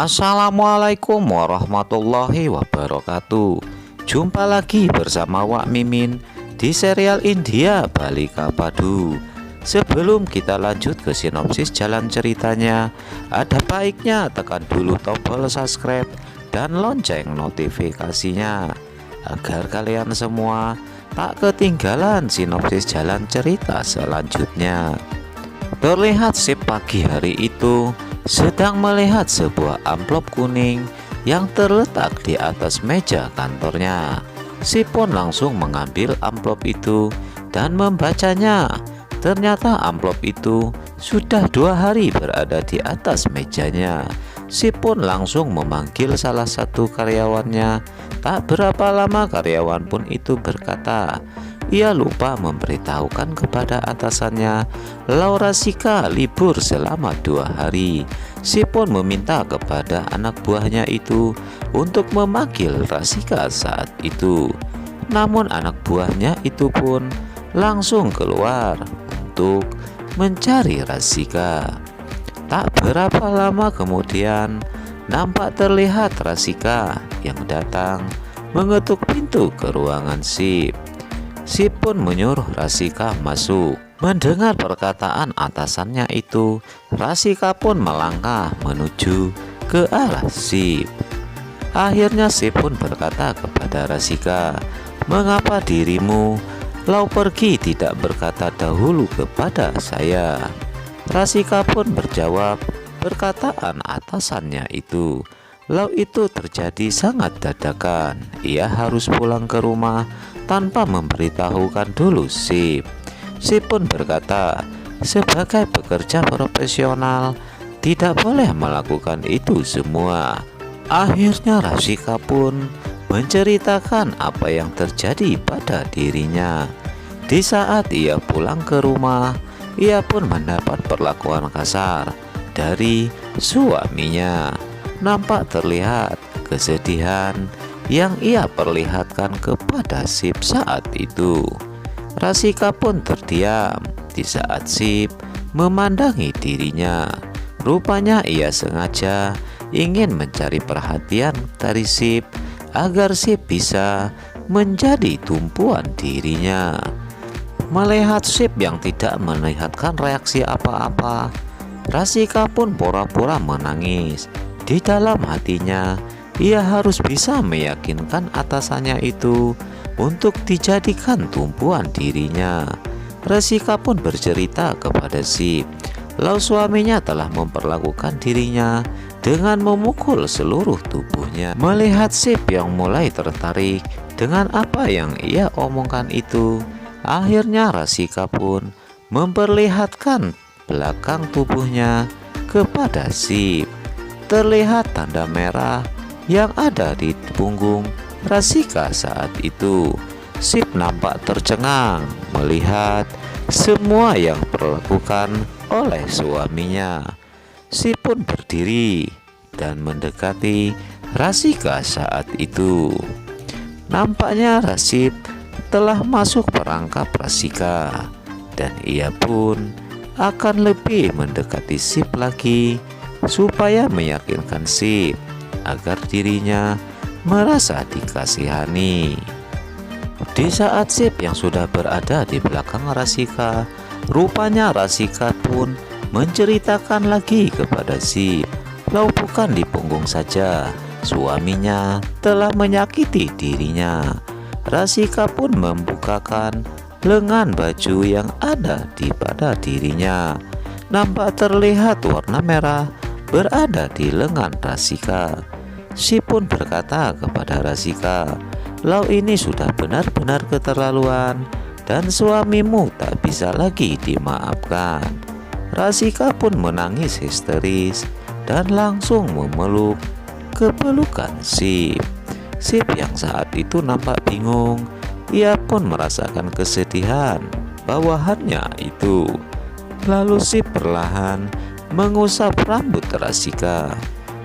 Assalamualaikum warahmatullahi wabarakatuh. Jumpa lagi bersama Wak Mimin di serial India Balika Padu. Sebelum kita lanjut ke sinopsis jalan ceritanya, ada baiknya tekan dulu tombol subscribe dan lonceng notifikasinya agar kalian semua tak ketinggalan sinopsis jalan cerita selanjutnya. Terlihat si pagi hari itu sedang melihat sebuah amplop kuning yang terletak di atas meja kantornya. Si pun langsung mengambil amplop itu dan membacanya. Ternyata amplop itu sudah 2 hari berada di atas mejanya. Si pun langsung memanggil salah satu karyawannya. Tak berapa lama karyawan pun itu berkata, ia lupa memberitahukan kepada atasannya Laura Sika libur selama 2 hari. Si pun meminta kepada anak buahnya itu untuk memanggil Rasika saat itu. Namun anak buahnya itu pun langsung keluar untuk mencari Rasika. Tak berapa lama kemudian nampak terlihat Rasika yang datang mengetuk pintu ke ruangan Sip. Sip pun menyuruh Rasika masuk. Mendengar perkataan atasannya itu, Rasika pun melangkah menuju ke arah Sip. Akhirnya Sip pun berkata kepada Rasika, "Mengapa dirimu pergi tidak berkata dahulu kepada saya?" Rasika pun berjawab, perkataan atasannya itu itu terjadi sangat dadakan. Ia harus pulang ke rumah tanpa memberitahukan dulu Sip. Sip pun berkata, sebagai pekerja profesional tidak boleh melakukan itu semua. Akhirnya Rasika pun menceritakan apa yang terjadi pada dirinya. Di saat ia pulang ke rumah, ia pun mendapat perlakuan kasar dari suaminya. Nampak terlihat kesedihan yang ia perlihatkan kepada Sip saat itu. Rasika pun terdiam di saat Sip memandangi dirinya. Rupanya ia sengaja ingin mencari perhatian dari Sip agar Sip bisa menjadi tumpuan dirinya. Melihat Sip yang tidak melihatkan reaksi apa-apa, Rasika pun pura-pura menangis. Di dalam hatinya, ia harus bisa meyakinkan atasannya itu untuk dijadikan tumpuan dirinya. Rasika pun bercerita kepada Sip, kalau suaminya telah memperlakukan dirinya dengan memukul seluruh tubuhnya. Melihat Sip yang mulai tertarik dengan apa yang ia omongkan itu, akhirnya Rasika pun memperlihatkan belakang tubuhnya kepada Sip. Terlihat tanda merah yang ada di punggung Rasika saat itu. Sip nampak tercengang melihat semua yang dilakukan oleh suaminya. Sip pun berdiri dan mendekati Rasika saat itu. Nampaknya Rasip telah masuk perangkap Rasika dan ia pun akan lebih mendekati Sip lagi supaya meyakinkan Sip agar dirinya merasa dikasihani. Di saat Sip yang sudah berada di belakang Rasika, rupanya Rasika pun menceritakan lagi kepada Sip, bukan di punggung saja suaminya telah menyakiti dirinya. Rasika pun membukakan lengan baju yang ada di pada dirinya. Nampak terlihat warna merah berada di lengan Rasika. Sip pun berkata kepada Rasika, "Lau ini sudah benar-benar keterlaluan dan suamimu tak bisa lagi dimaafkan." Rasika pun menangis histeris dan langsung memeluk kepelukan Sip. Sip yang saat itu nampak bingung. Ia pun merasakan kesedihan bawahannya itu. Lalu Sip perlahan mengusap rambut Rasika.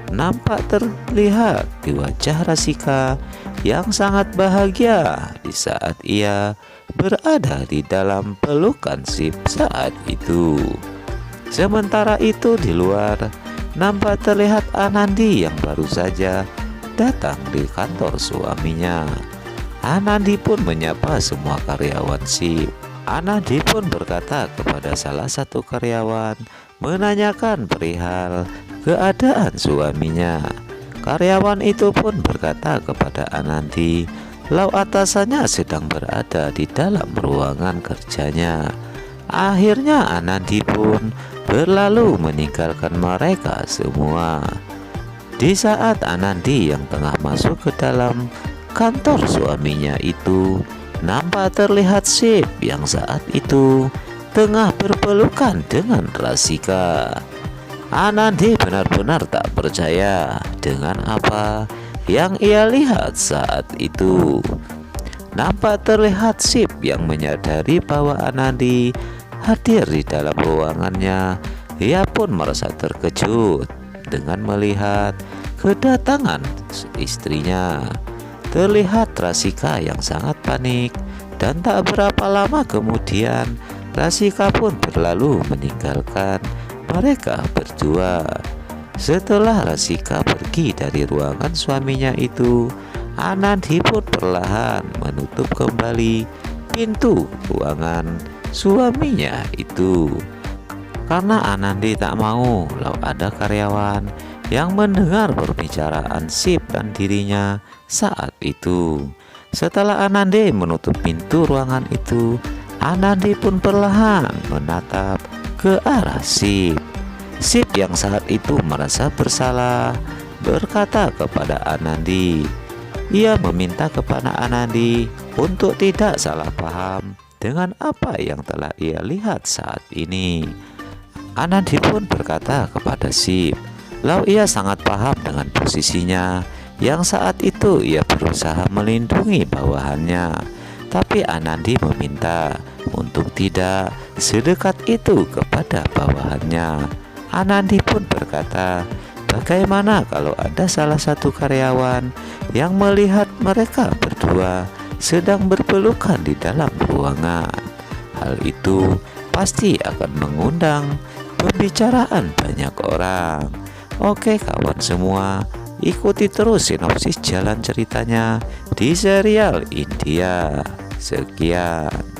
Nampak terlihat di wajah Rasika yang sangat bahagia di saat ia berada di dalam pelukan Sip saat itu. Sementara itu di luar, nampak terlihat Anandi yang baru saja datang di kantor suaminya. Anandi pun menyapa semua karyawan SIP. Anandi pun berkata kepada salah satu karyawan, menanyakan perihal keadaan suaminya. Karyawan itu pun berkata kepada Anandi, lau atasannya sedang berada di dalam ruangan kerjanya. Akhirnya Anandi pun berlalu meninggalkan mereka semua. Di saat Anandi yang tengah masuk ke dalam kantor suaminya itu, nampak terlihat SIP yang saat itu tengah berpelukan dengan Rasika. Anandi benar-benar tak percaya dengan apa yang ia lihat saat itu. Nampak terlihat SIP yang menyadari bahwa Anandi hadir di dalam ruangannya. Ia pun merasa terkejut dengan melihat kedatangan istrinya. Terlihat Rasika yang sangat panik, dan tak berapa lama kemudian Rasika pun berlalu meninggalkan mereka berdua. Setelah Rasika pergi dari ruangan suaminya itu, Anandi pun perlahan menutup kembali pintu ruangan suaminya itu. Karena Anandi tak mau lau ada karyawan yang mendengar perbicaraan SIP dan dirinya saat itu. Setelah Anandi menutup pintu ruangan itu, Anandi pun perlahan menatap ke arah SIP. SIP yang saat itu merasa bersalah berkata kepada Anandi. Ia meminta kepada Anandi untuk tidak salah paham dengan apa yang telah ia lihat saat ini. Anandi pun berkata kepada SIP, lau ia sangat paham dengan posisinya yang saat itu ia berusaha melindungi bawahannya. Tapi Anandi meminta untuk tidak sedekat itu kepada bawahannya. Anandi pun berkata, bagaimana kalau ada salah satu karyawan yang melihat mereka berdua sedang berpelukan di dalam ruangan? Hal itu pasti akan mengundang pembicaraan banyak orang. Oke kawan semua, ikuti terus sinopsis jalan ceritanya di serial India. Sekian.